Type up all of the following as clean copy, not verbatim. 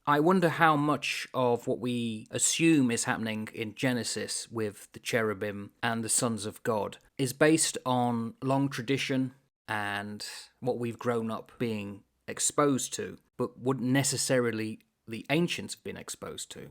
I wonder how much of what we assume is happening in Genesis with the cherubim and the sons of God is based on long tradition and what we've grown up being exposed to, but wouldn't necessarily the ancients have been exposed to.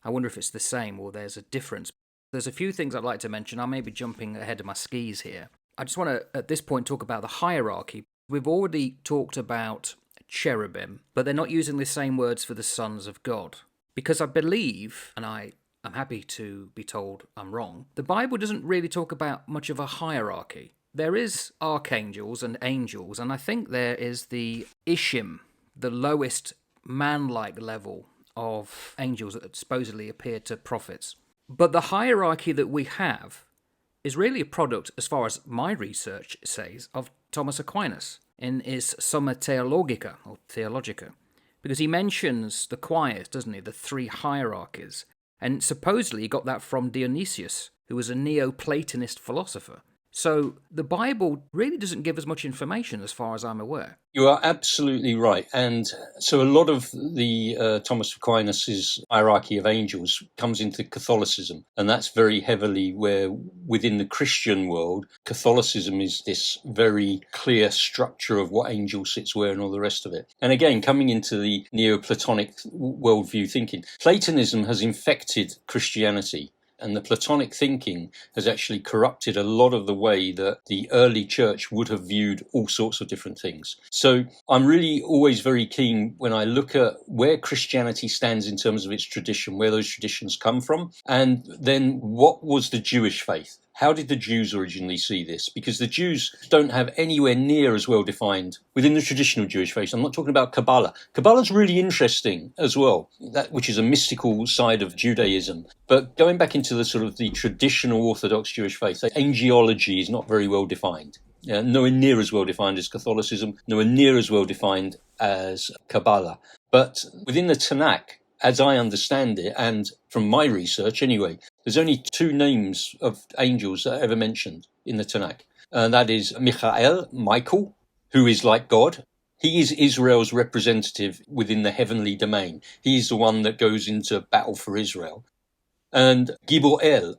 I wonder if it's the same or there's a difference. There's a few things I'd like to mention. I may be jumping ahead of my skis here. I just want to, at this point, talk about the hierarchy. We've already talked about cherubim, but they're not using the same words for the sons of God. Because I believe, and I'm happy to be told I'm wrong, the Bible doesn't really talk about much of a hierarchy. There is archangels and angels, and I think there is the Ishim, the lowest man-like level of angels that supposedly appear to prophets. But the hierarchy that we have is really a product, as far as my research says, of Thomas Aquinas in his Summa Theologica, or Theologica, because he mentions the choirs, doesn't he, the three hierarchies, and supposedly he got that from Dionysius, who was a Neoplatonist philosopher. So the Bible really doesn't give us much information as far as I'm aware. You are absolutely right. And so a lot of the Thomas Aquinas' hierarchy of angels comes into Catholicism. And that's very heavily where within the Christian world, Catholicism is this very clear structure of what angel sits where and all the rest of it. And again, coming into the Neoplatonic worldview thinking, Platonism has infected Christianity. And the Platonic thinking has actually corrupted a lot of the way that the early church would have viewed all sorts of different things. So I'm really always very keen when I look at where Christianity stands in terms of its tradition, where those traditions come from, and then what was the Jewish faith? How did the Jews originally see this? Because the Jews don't have anywhere near as well defined within the traditional Jewish faith. I'm not talking about Kabbalah. Kabbalah's really interesting as well, which is a mystical side of Judaism. But going back into the sort of the traditional Orthodox Jewish faith, angelology is not very well defined. Nowhere near as well defined as Catholicism, nowhere near as well defined as Kabbalah. But within the Tanakh, as I understand it, and from my research anyway, there's only two names of angels that are ever mentioned in the Tanakh. And that is Michael, who is like God. He is Israel's representative within the heavenly domain. He is the one that goes into battle for Israel. And Gibor,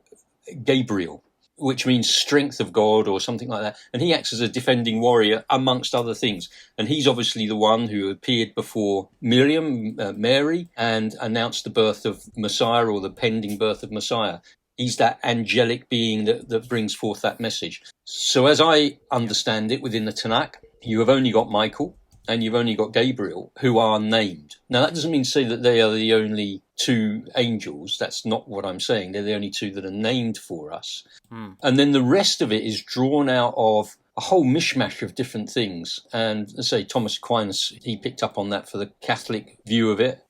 Gabriel, which means strength of God or something like that. And he acts as a defending warrior amongst other things. And he's obviously the one who appeared before Miriam, Mary, and announced the birth of Messiah or the pending birth of Messiah. He's that angelic being that brings forth that message. So as I understand it within the Tanakh, you have only got Michael and you've only got Gabriel who are named. Now, that doesn't mean to say that they are the only two angels. That's not what I'm saying. They're the only two that are named for us. And then the rest of it is drawn out of a whole mishmash of different things. And let's say Thomas Aquinas, he picked up on that for the Catholic view of it.